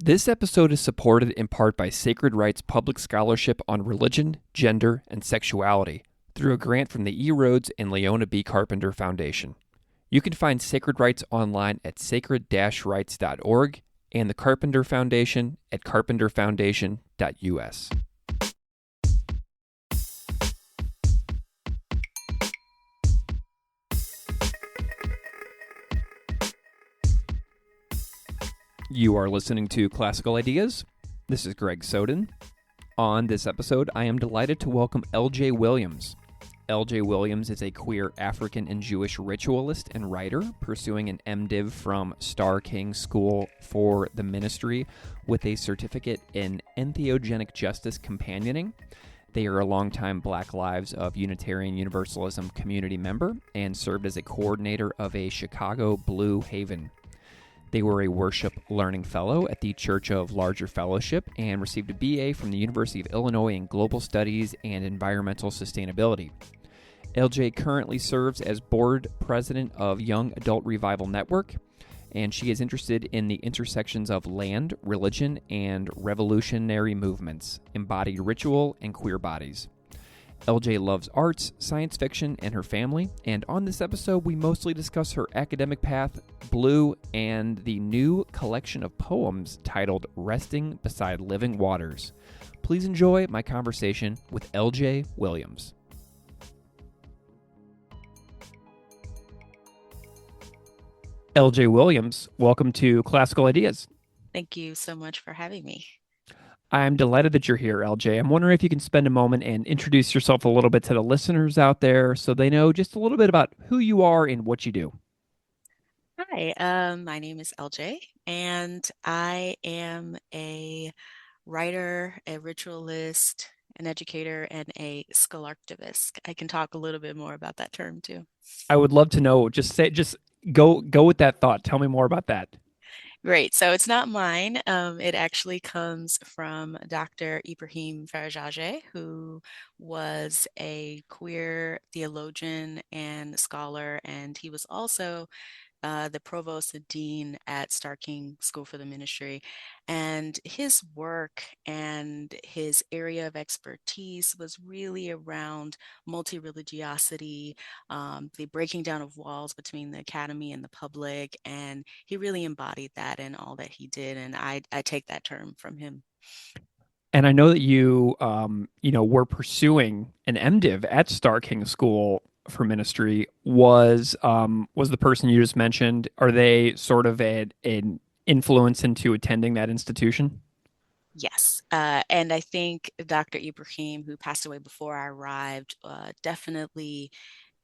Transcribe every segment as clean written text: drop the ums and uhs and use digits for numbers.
This episode is supported in part by Sacred Wright's public scholarship on religion, gender, and sexuality through a grant from the E. Rhodes and Leona B. Carpenter Foundation. You can find Sacred Wrights online at sacred-rights.org and the Carpenter Foundation at carpenterfoundation.us. You are listening to Classical Ideas. This is Greg Soden. On this episode, I am delighted to welcome L.J. Williams. L.J. Williams is a queer African and Jewish ritualist and writer pursuing an MDiv from Starr King School for the ministry with a certificate in Entheogenic Justice Companioning. They are a longtime Black Lives of Unitarian Universalism community member and served as a coordinator of a Chicago BLUUHaven. They were a worship learning fellow at the Church of Larger Fellowship and received a BA from the University of Illinois in Global Studies and Environmental Sustainability. LJ currently serves as board president of Young Adult Revival Network, and she is interested in the intersections of land, religion, and revolutionary movements, embodied ritual, and queer bodies. LJ loves arts, science fiction, and her family, and on this episode we mostly discuss her academic path, Blue, and the new collection of poems titled Resting Beside Living Waters. Please enjoy my conversation with LJ Williams. LJ Williams, welcome to Classical Ideas. Thank you so much for having me. I'm delighted that you're here, LJ. I'm wondering if you can spend a moment and introduce yourself a little bit to the listeners out there so they know just a little bit about who you are and what you do. Hi, my name is LJ, and I am a writer, a ritualist, an educator, and a scholarctivist. I can talk a little bit more about that term too. I would love to know, just go with that thought. Tell me more about that. Great. So it's not mine. It actually comes from Dr. Ibrahim Farajage, who was a queer theologian and scholar, and he was also the provost and dean at Starr King School for the Ministry. And his work and his area of expertise was really around multi-religiosity, the breaking down of walls between the academy and the public. And he really embodied that in all that he did. And I take that term from him. And I know that you, were pursuing an MDiv at Starr King School for Ministry. Was the person you just mentioned? Are they sort of an influence into attending that institution? Yes. And I think Dr. Ibrahim, who passed away before I arrived, definitely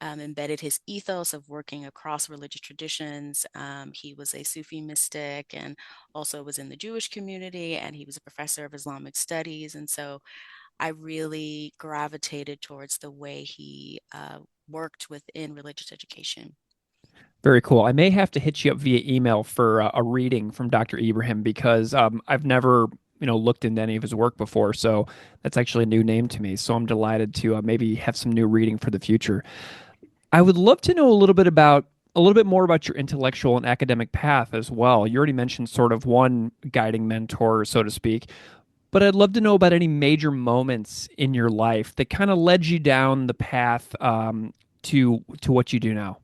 embedded his ethos of working across religious traditions. He was a Sufi mystic and also was in the Jewish community, and he was a professor of Islamic studies. And so I really gravitated towards the way he worked within religious education. Very cool. I may have to hit you up via email for a reading from Dr. Ibrahim because I've never, looked into any of his work before. So that's actually a new name to me. So I'm delighted to maybe have some new reading for the future. I would love to know a little bit more about your intellectual and academic path as well. You already mentioned sort of one guiding mentor, so to speak, but I'd love to know about any major moments in your life that kind of led you down the path to what you do now.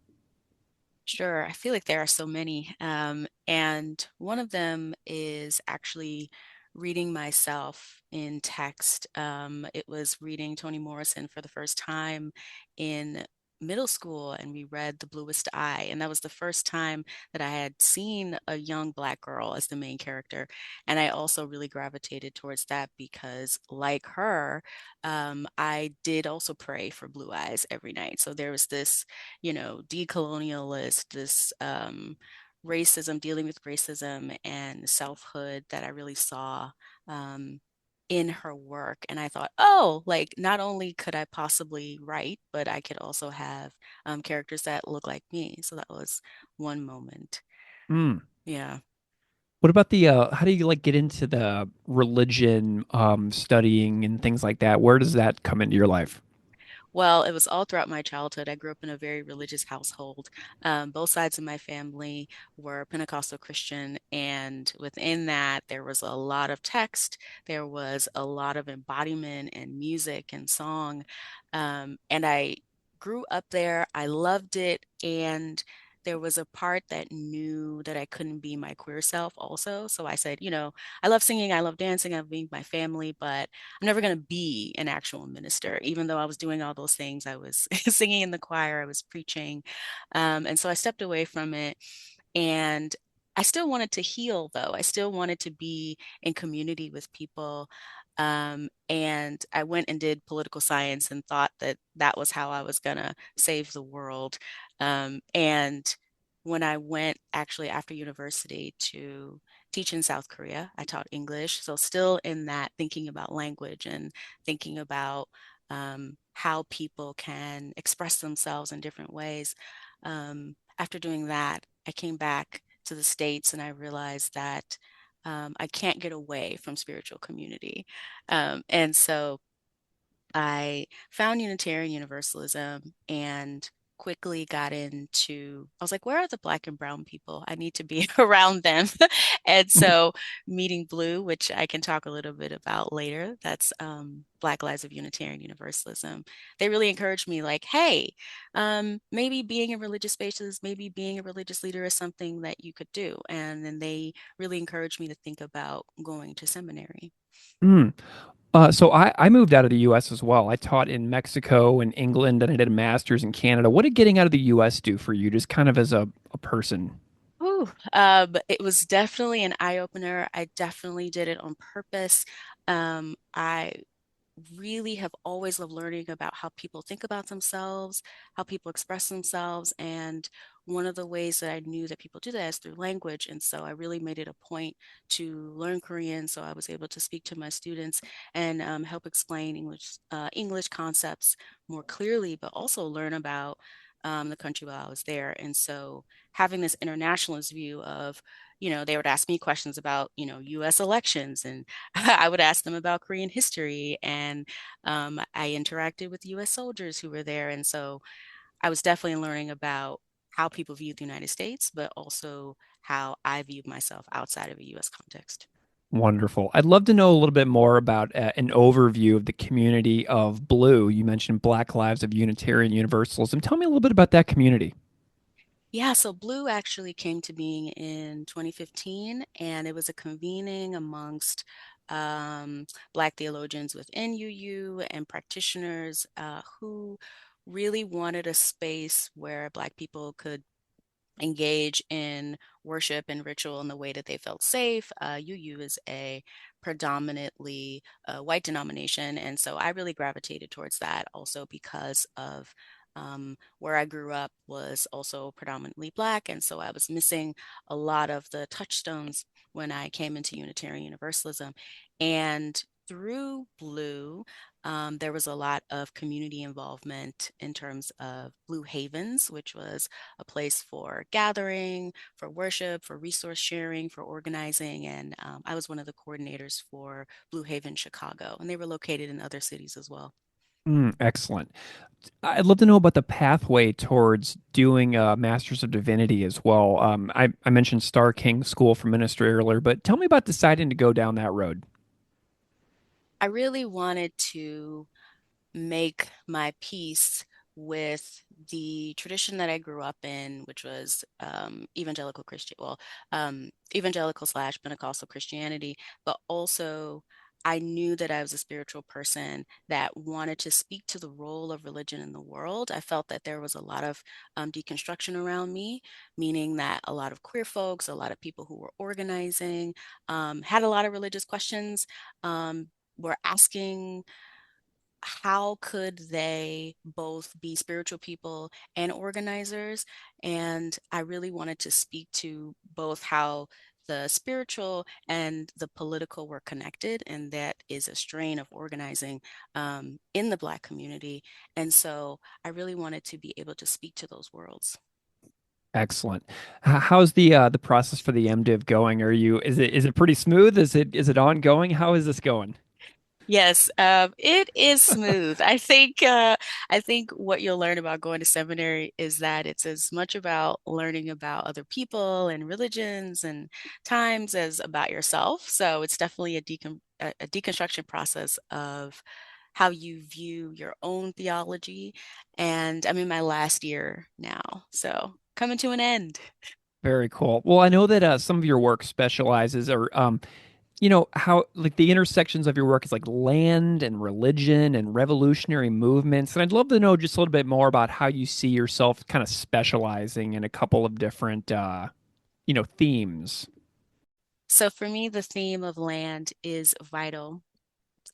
Sure, I feel like there are so many. And one of them is actually reading myself in text. It was reading Toni Morrison for the first time in middle school, and we read The Bluest Eye. And that was the first time that I had seen a young Black girl as the main character. And I also really gravitated towards that because, like her, I did also pray for blue eyes every night. So there was this, decolonialist, this racism, dealing with racism and selfhood that I really saw um, in her work. And I thought, oh, like not only could I possibly write, but I could also have characters that look like me. So that was one moment. Mm. Yeah. What about how do you like get into the religion studying and things like that? Where does that come into your life? Well, it was all throughout my childhood. I grew up in a very religious household. Both sides of my family were Pentecostal Christian, and within that, there was a lot of text. There was a lot of embodiment and music and song. And I grew up there. I loved it. And there was a part that knew that I couldn't be my queer self also. So I said, I love singing, I love dancing, I love being with my family, but I'm never going to be an actual minister. Even though I was doing all those things, I was singing in the choir, I was preaching. And so I stepped away from it. And I still wanted to heal, though. I still wanted to be in community with people. And I went and did political science and thought that that was how I was going to save the world. And when I went actually after university to teach in South Korea, I taught English. So, still in that thinking about language and thinking about how people can express themselves in different ways. After doing that, I came back to the States and I realized that I can't get away from spiritual community. And so I found Unitarian Universalism and quickly got into, I was like, where are the Black and Brown people? I need to be around them. And so meeting Blue, which I can talk a little bit about later, that's Black Lives of Unitarian Universalism. They really encouraged me, like, hey, maybe being in religious spaces, maybe being a religious leader is something that you could do. And then they really encouraged me to think about going to seminary. Mm. So I moved out of the U.S. as well. I taught in Mexico and England, and I did a master's in Canada. What did getting out of the U.S. do for you, just kind of as a person? It was definitely an eye opener. I definitely did it on purpose. I really have always loved learning about how people think about themselves, how people express themselves. And one of the ways that I knew that people do that is through language. And so I really made it a point to learn Korean. So I was able to speak to my students and help explain English concepts more clearly, but also learn about the country while I was there. And so having this internationalist view of, they would ask me questions about, US elections, and I would ask them about Korean history. And I interacted with US soldiers who were there. And so I was definitely learning about how people view the United States, but also how I viewed myself outside of a US context. Wonderful. I'd love to know a little bit more about an overview of the community of Blue. You mentioned Black Lives of Unitarian Universalism. Tell me a little bit about that community. Yeah, so Blue actually came to being in 2015, and it was a convening amongst Black theologians within UU and practitioners who really wanted a space where Black people could engage in worship and ritual in the way that they felt safe. UU is a predominantly white denomination, and so I really gravitated towards that also because of where I grew up was also predominantly Black, and so I was missing a lot of the touchstones when I came into Unitarian Universalism. And through Blue, there was a lot of community involvement in terms of Blue Havens, which was a place for gathering, for worship, for resource sharing, for organizing. And I was one of the coordinators for Blue Haven Chicago, and they were located in other cities as well. Excellent. I'd love to know about the pathway towards doing a Master's of Divinity as well. I mentioned Starr King School for Ministry earlier, but tell me about deciding to go down that road. I really wanted to make my peace with the tradition that I grew up in, which was evangelical slash Pentecostal Christianity, but also I knew that I was a spiritual person that wanted to speak to the role of religion in the world. I felt that there was a lot of deconstruction around me, meaning that a lot of queer folks, a lot of people who were organizing, had a lot of religious questions, were asking how could they both be spiritual people and organizers? And I really wanted to speak to both how the spiritual and the political were connected, and that is a strain of organizing in the Black community. And so I really wanted to be able to speak to those worlds. Excellent. How's the process for the MDiv going? Is it pretty smooth? Is it ongoing? How is this going? Yes, it is smooth. I think what you'll learn about going to seminary is that it's as much about learning about other people and religions and times as about yourself. So it's definitely a deconstruction process of how you view your own theology. And I'm in my last year now, so coming to an end. Very cool. Well, I know that some of your work specializes, or how like the intersections of your work is like land and religion and revolutionary movements. And I'd love to know just a little bit more about how you see yourself kind of specializing in a couple of different, themes. So for me, the theme of land is vital.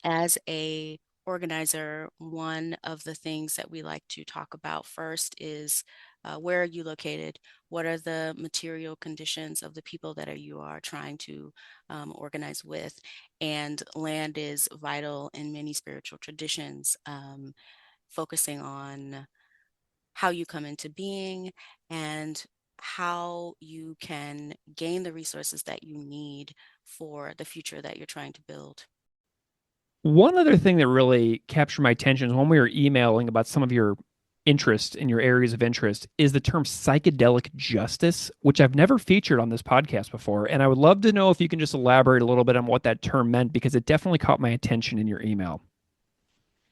As a organizer, one of the things that we like to talk about first is where are you located? What are the material conditions of the people that you are trying to organize with? And land is vital in many spiritual traditions, focusing on how you come into being and how you can gain the resources that you need for the future that you're trying to build. One other thing that really captured my attention is when we were emailing about some of your interest in your areas of interest is the term psychedelic justice, which I've never featured on this podcast before. And I would love to know if you can just elaborate a little bit on what that term meant because it definitely caught my attention in your email.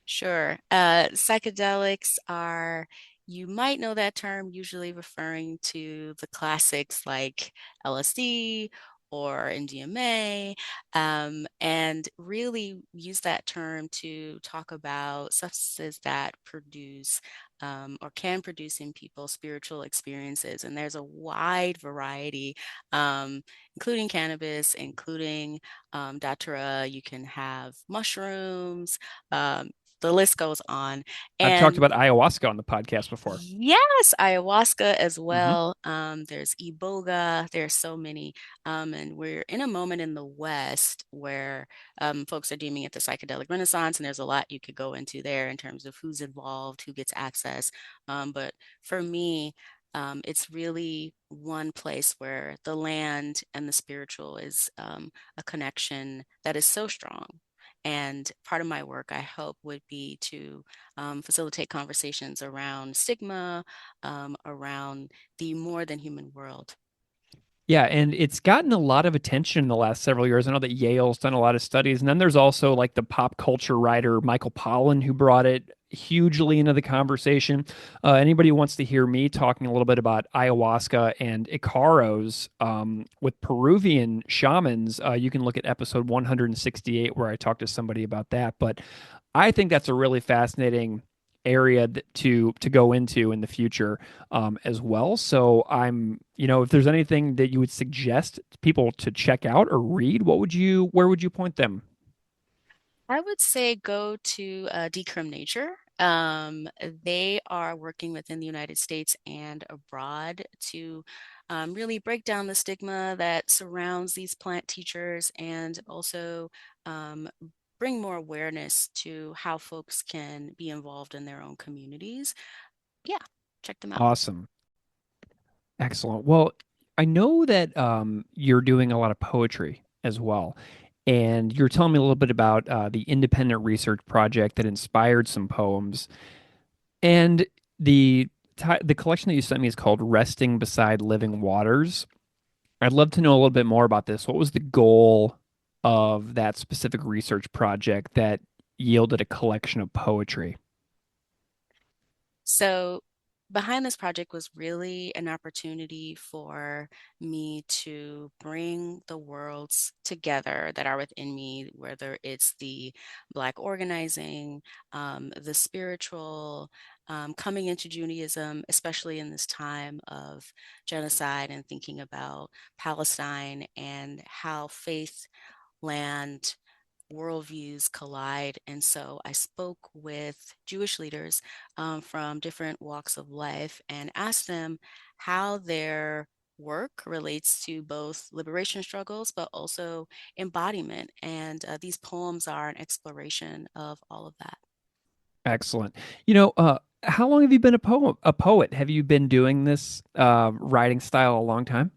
Sure. Psychedelics are, you might know that term, usually referring to the classics like LSD or MDMA, and really use that term to talk about substances that produce or can produce in people spiritual experiences. And there's a wide variety, including cannabis, including datura. You can have mushrooms. The list goes on. I've talked And about ayahuasca on the podcast before. yes, ayahuasca as Hmm. well. There's iboga. There's so many. And we're in a moment in the West where folks are deeming it the psychedelic renaissance, and there's a lot you could go into there in terms of who's involved, who gets access. But for me, it's really one place where the land and the spiritual is a connection that is so strong. And part of my work, I hope, would be to facilitate conversations around stigma, around the more than human world. Yeah, and it's gotten a lot of attention in the last several years. I know that Yale's done a lot of studies, and then there's also like the pop culture writer Michael Pollan who brought it hugely into the conversation. Anybody who wants to hear me talking a little bit about ayahuasca and Icaros with Peruvian shamans, you can look at episode 168 where I talked to somebody about that. But I think that's a really fascinating area to go into in the future as well. So if there's anything that you would suggest people to check out or read, where would you point them? I would say go to Decrim Nature. They are working within the United States and abroad to really break down the stigma that surrounds these plant teachers and also um, bring more awareness to how folks can be involved in their own communities. Yeah, check them out. Awesome. Excellent. Well, I know that you're doing a lot of poetry as well. And you're telling me a little bit about the independent research project that inspired some poems. And the collection that you sent me is called Resting Beside Living Waters. I'd love to know a little bit more about this. What was the goal of that specific research project that yielded a collection of poetry? So, behind this project was really an opportunity for me to bring the worlds together that are within me, whether it's the Black organizing, the spiritual, coming into Judaism, especially in this time of genocide and thinking about Palestine and how faith, land, worldviews collide. And so I spoke with Jewish leaders from different walks of life and asked them how their work relates to both liberation struggles, but also embodiment. And these poems are an exploration of all of that. Excellent. How long have you been a poet? Have you been doing this writing style a long time?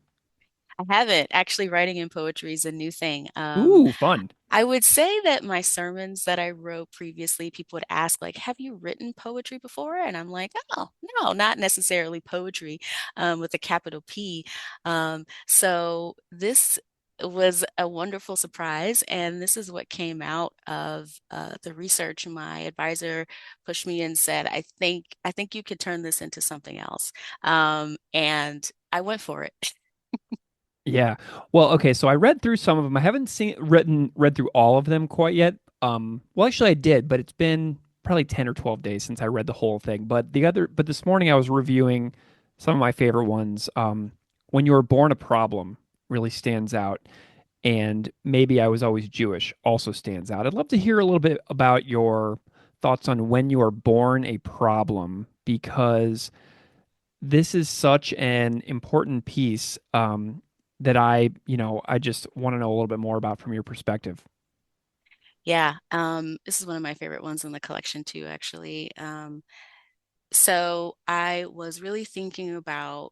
I haven't actually writing in poetry is a new thing. Ooh, fun. I would say that my sermons that I wrote previously, people would ask, like, have you written poetry before? And I'm like, oh, no, not necessarily poetry, with a capital P. So this was a wonderful surprise. And this is what came out of the research. My advisor pushed me and said, I think you could turn this into something else. And I went for it. Yeah. Well, okay, so I read through some of them. I haven't seen read through all of them quite yet. Well, actually I did, but it's been probably 10 or 12 days since I read the whole thing. But this morning I was reviewing some of my favorite ones. When You Were Born a Problem really stands out, and Maybe I Was Always Jewish also stands out. I'd love to hear a little bit about your thoughts on When You Are Born a Problem, because this is such an important piece that I just want to know a little bit more about from your perspective. Yeah, this is one of my favorite ones in the collection too, actually. So I was really thinking about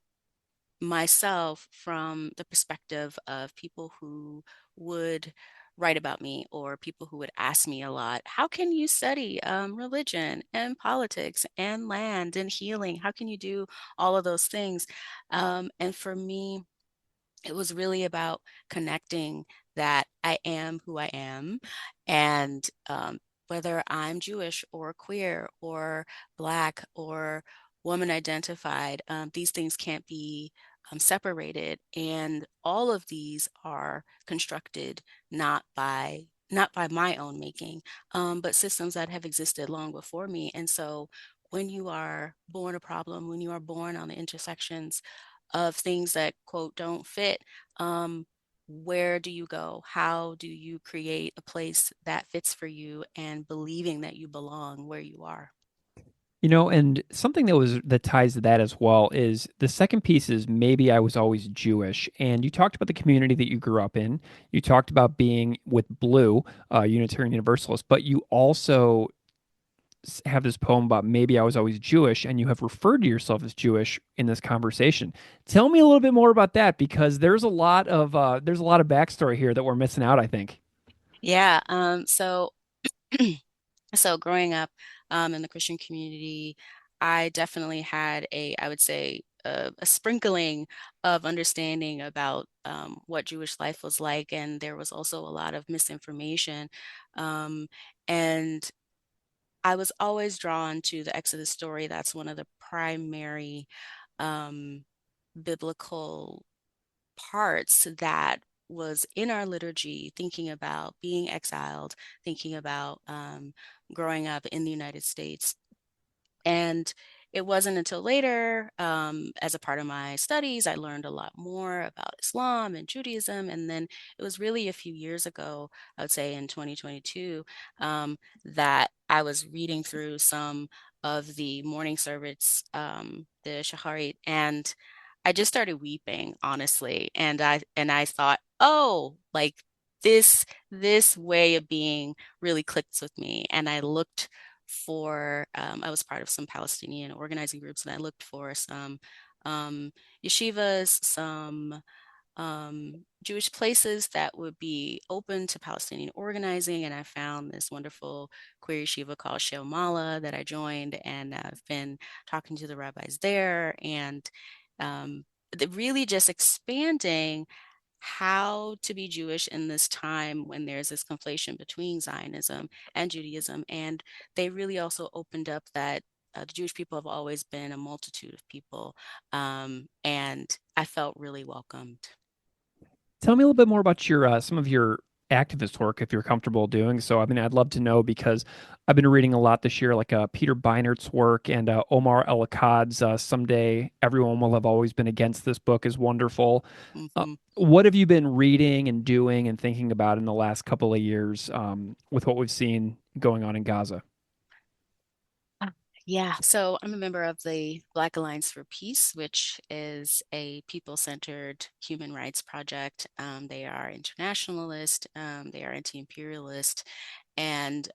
myself from the perspective of people who would write about me or people who would ask me a lot, how can you study religion and politics and land and healing? How can you do all of those things? And for me, it was really about connecting that I am who I am, and whether I'm Jewish or queer or Black or woman identified, these things can't be separated, and all of these are constructed not by my own making, but systems that have existed long before me. And so when you are born a problem, when you are born on the intersections of things that quote don't fit, um, where do you go? How do you create a place that fits for you and believing that you belong where you are? And something that ties to that as well is the second piece is Maybe I Was Always Jewish. And you talked about the community that you grew up in. You talked about being with Blue, Unitarian Universalist, but you also have this poem about Maybe I Was Always Jewish, and you have referred to yourself as Jewish in this conversation. Tell me a little bit more about that, because there's a lot of backstory here that we're missing out, I think. Yeah. So growing up in the Christian community, I definitely had I would say, a sprinkling of understanding about what Jewish life was like, and there was also a lot of misinformation. Um, and I was always drawn to the Exodus story. That's one of the primary um, biblical parts that was in our liturgy, thinking about being exiled, thinking about growing up in the United States. And it wasn't until later, as a part of my studies, I learned a lot more about Islam and Judaism. And then it was really a few years ago, I would say in 2022, that I was reading through some of the morning service, the Shacharit, and I just started weeping, honestly. And I thought, oh, like this way of being really clicks with me. And I looked for I was part of some Palestinian organizing groups, and I looked for some um, yeshivas, some Jewish places that would be open to Palestinian organizing. And I found this wonderful queer yeshiva called Sheomala that I joined, and I've been talking to the rabbis there, and um, really just expanding how to be Jewish in this time when there's this conflation between Zionism and Judaism. And they really also opened up that the Jewish people have always been a multitude of people. And I felt really welcomed. Tell me a little bit more about your some of your activist work, if you're comfortable doing so. I mean, I'd love to know, because I've been reading a lot this year, like Peter Beinert's work and Omar El-Akkad's "Someday Everyone Will Have Always Been Against This Book" is wonderful. Mhm. What have you been reading and doing and thinking about in the last couple of years with what we've seen going on in Gaza? Ah, Yeah, so I'm a member of the Black Alliance for Peace, which is a people-centered human rights project. They are internationalist, they are anti-imperialist, and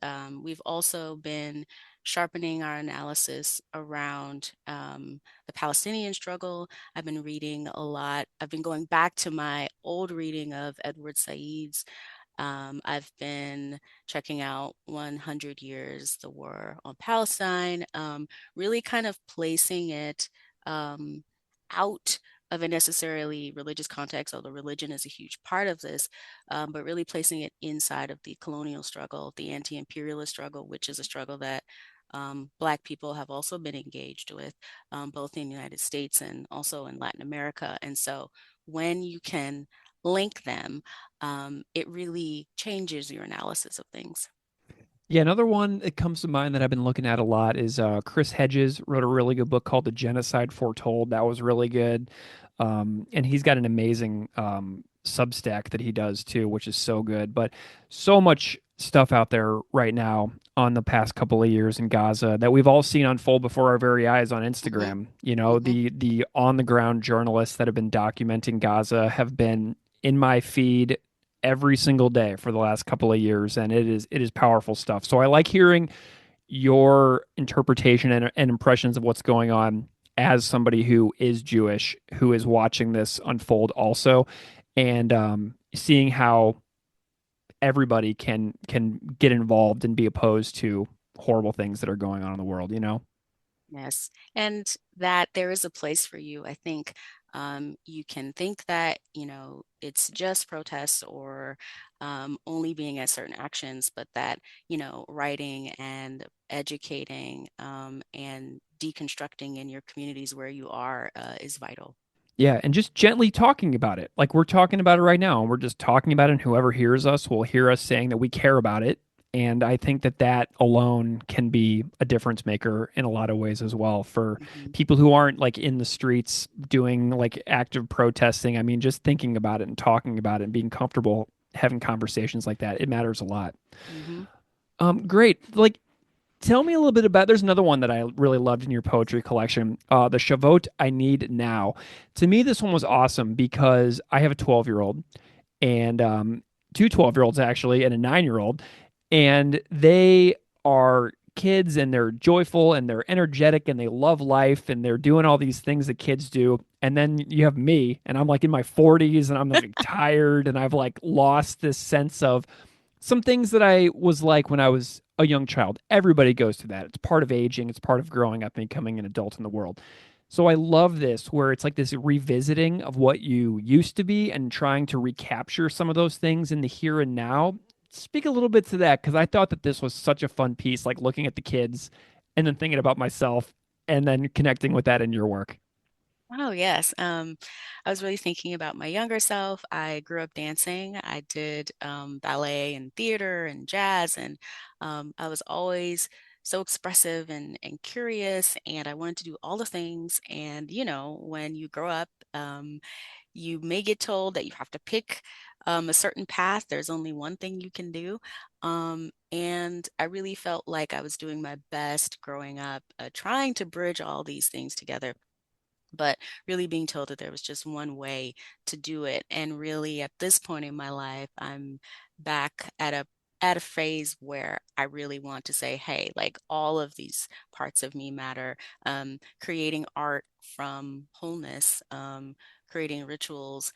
we've also been sharpening our analysis around the Palestinian struggle. I've been reading a lot. I've been going back to my old reading of Edward Said's I've been checking out 100 Years, the War on Palestine, really kind of placing it um, out of a necessarily religious context, although religion is a huge part of this, but really placing it inside of the colonial struggle, the anti-imperialist struggle, which is a struggle that Black people have also been engaged with, both in the United States and also in Latin America. And so when you can link them, it really changes your analysis of things. Yeah, another one that comes to mind that I've been looking at a lot is Chris Hedges wrote a really good book called The Genocide Foretold. That was really good. And he's got an amazing Substack that he does too, which is so good. But so much stuff out there right now on the past couple of years in Gaza that we've all seen unfold before our very eyes on Hmm. Instagram. You know, Hmm. the on the ground journalists that have been documenting Gaza have been in my feed every single day for the last couple of years, and it is powerful stuff. So I like hearing your interpretation and impressions of what's going on as somebody who is Jewish, who is watching this unfold also, and seeing how everybody can get involved and be opposed to horrible things that are going on in the world. You know. Yes. And that there is a place for you. I think you can think that, it's just protests or only being at certain actions, but that, writing and educating and deconstructing in your communities where you are is vital. Yeah, and just gently talking about it. Like we're talking about it right now, and we're just talking about it, and whoever hears us will hear us saying that we care about it. And I think that that alone can be a difference maker in a lot of ways as well for Hmm. people who aren't like in the streets doing like active protesting. I mean, just thinking about it and talking about it and being comfortable having conversations like that, it matters a lot. Hmm. Great. Like tell me a little bit about. There's another one that I really loved in your poetry collection, the Shavot I Need Now. To me, this one was awesome because I have a 12-year-old and two 12-year-olds actually, and a 9-year-old, and they are kids and they're joyful and they're energetic and they love life and they're doing all these things that kids do. And then you have me, and I'm like in my 40s and I'm like tired and I've like lost this sense of some things that I was like when I was a young child. Everybody goes through that. It's part of aging, it's part of growing up and becoming an adult in the world. So I love this where it's like this revisiting of what you used to be and trying to recapture some of those things in the here and now. Speak a little bit to that because I thought that this was such a fun piece, like looking at the kids and then thinking about myself and then connecting with that in your work. Oh, yes. I was really thinking about my younger self. I grew up dancing. I did ballet and theater and jazz, and I was always so expressive and curious, and I wanted to do all the things. And, when you grow up, you may get told that you have to pick a certain path. There's only one thing you can do. And I really felt like I was doing my best growing up, trying to bridge all these things together, but really being told that there was just one way to do it. And really at this point in my life, I'm back at a phase where I really want to say, hey, like all of these parts of me matter. Creating art from wholeness, creating rituals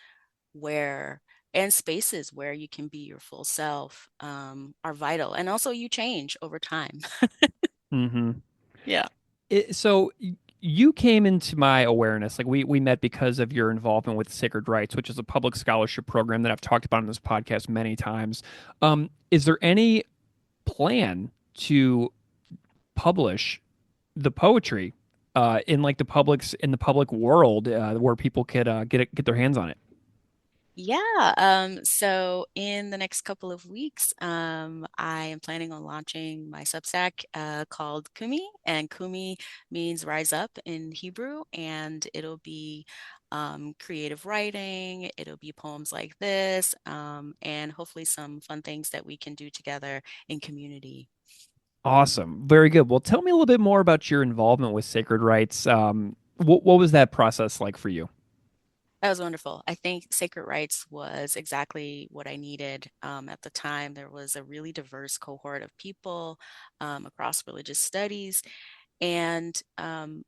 where and spaces where you can be your full self are vital. And also you change over time. Mm-hmm. Yeah. So you came into my awareness, like we met because of your involvement with Sacred Rights, which is a public scholarship program that I've talked about on this podcast many times. Is there any plan to publish the poetry in like the public world where people could get their hands on it? Yeah, so in the next couple of weeks, I am planning on launching my Substack called Kumi, and Kumi means rise up in Hebrew, and it'll be creative writing, it'll be poems like this, and hopefully some fun things that we can do together in community. Awesome, very good. Well, tell me a little bit more about your involvement with Sacred Rights. What was that process like for you? That was wonderful. I think Sacred Rights was exactly what I needed at the time. There was a really diverse cohort of people across religious studies. And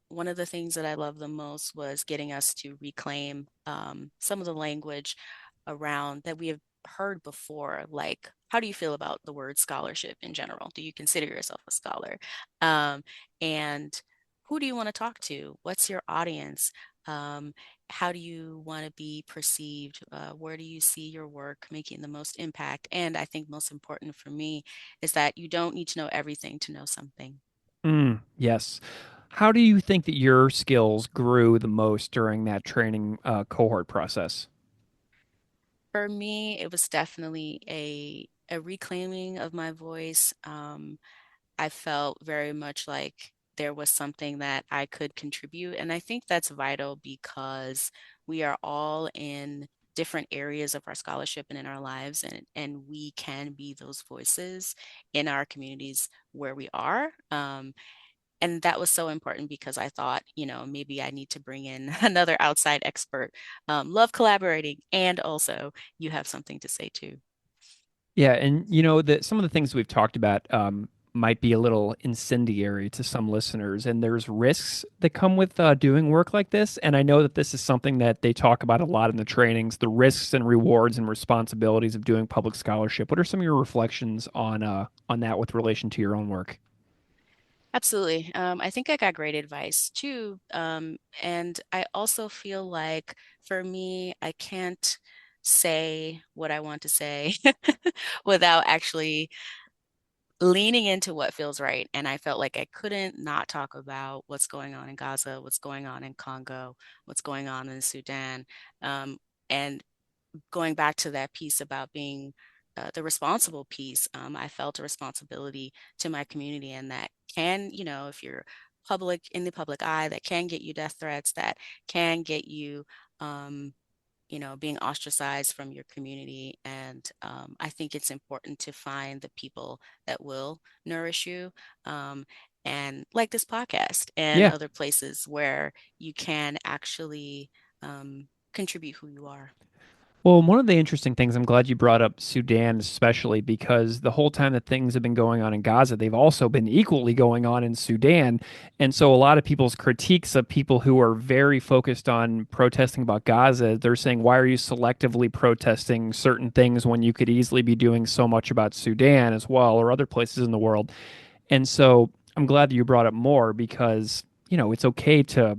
one of the things that I loved the most was getting us to reclaim some of the language around that we have heard before, like, how do you feel about the word scholarship in general? Do you consider yourself a scholar? Um, and who do you want to talk to? What's your audience? Um, how do you want to be perceived? Where do you see your work making the most impact? And I think most important for me is that you don't need to know everything to know something. Yes. How do you think that your skills grew the most during that training cohort process? For me, it was definitely a reclaiming of my voice. I felt very much like there was something that I could contribute. And I think that's vital because we are all in different areas of our scholarship and in our lives, and we can be those voices in our communities where we are. And that was so important because I thought, maybe I need to bring in another outside expert. Love collaborating, and also you have something to say too. Yeah, and you know that some of the things we've talked about might be a little incendiary to some listeners, and there's risks that come with doing work like this. And I know that this is something that they talk about a lot in the trainings: the risks and rewards and responsibilities of doing public scholarship. What are some of your reflections on that with relation to your own work? Absolutely. I think I got great advice too. And I also feel like for me, I can't say what I want to say without actually leaning into what feels right. And I felt like I couldn't not talk about what's going on in Gaza, what's going on in Congo, what's going on in Sudan. And going back to that piece about being the responsible piece, I felt a responsibility to my community, and that can, if you're public in the public eye, that can get you death threats, that can get you, um, being ostracized from your community. And I think it's important to find the people that will nourish you. And like this podcast and Yeah. other places where you can actually contribute who you are. Well, one of the interesting things, I'm glad you brought up Sudan, especially because the whole time that things have been going on in Gaza, they've also been equally going on in Sudan. And so a lot of people's critiques of people who are very focused on protesting about Gaza, they're saying, why are you selectively protesting certain things when you could easily be doing so much about Sudan as well or other places in the world? And so I'm glad that you brought up more because, it's okay to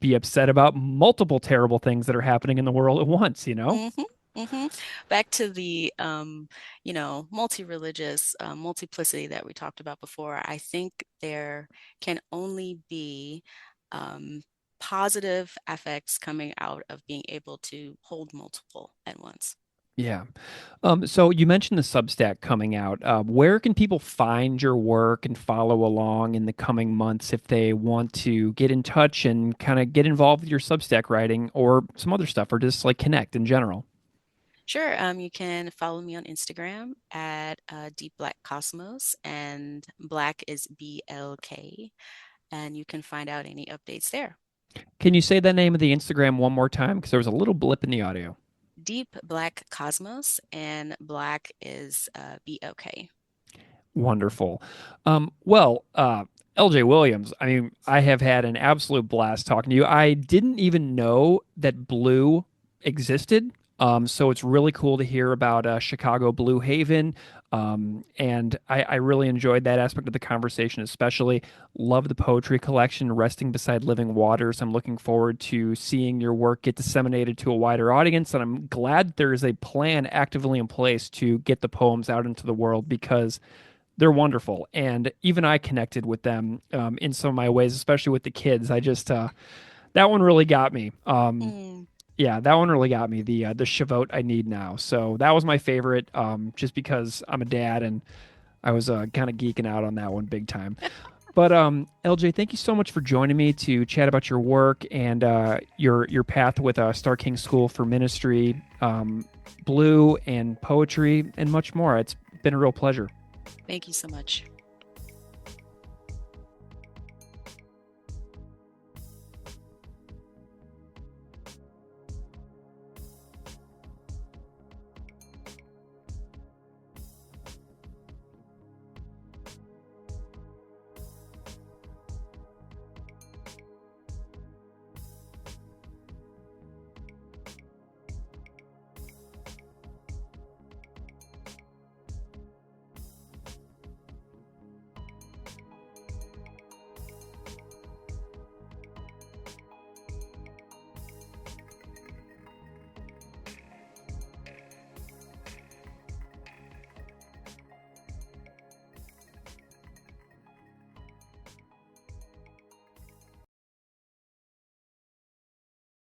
be upset about multiple terrible things that are happening in the world at once? Hmm. Hmm. Back to the multi-religious multiplicity that we talked about before. I think there can only be um, positive effects coming out of being able to hold multiple at once. Yeah. So you mentioned the Substack coming out. Where can people find your work and follow along in the coming months if they want to get in touch and kind of get involved with your Substack writing or some other stuff or just like connect in general? Sure. You can follow me on Instagram at Deep Black Cosmos, and Black is BLK, and you can find out any updates there. Can you say the name of the Instagram one more time? Because there was a little blip in the audio. Deep Black Cosmos, and Black is BLK. Wonderful. LJ Williams, I mean, I have had an absolute blast talking to you. I didn't even know that Blue existed. So it's really cool to hear about Chicago BLUUHaven. And I really enjoyed that aspect of the conversation, especially. Love the poetry collection, Resting Beside Living Waters. I'm looking forward to seeing your work get disseminated to a wider audience. And I'm glad there is a plan actively in place to get the poems out into the world because they're wonderful. And even I connected with them in some of my ways, especially with the kids. That one really got me. Mm. Yeah, that one really got me. The Shavot I Need Now. So that was my favorite, just because I'm a dad and I was kind of geeking out on that one big time. But LJ, thank you so much for joining me to chat about your work and your path with Starr King School for Ministry, Blue, and poetry, and much more. It's been a real pleasure. Thank you so much.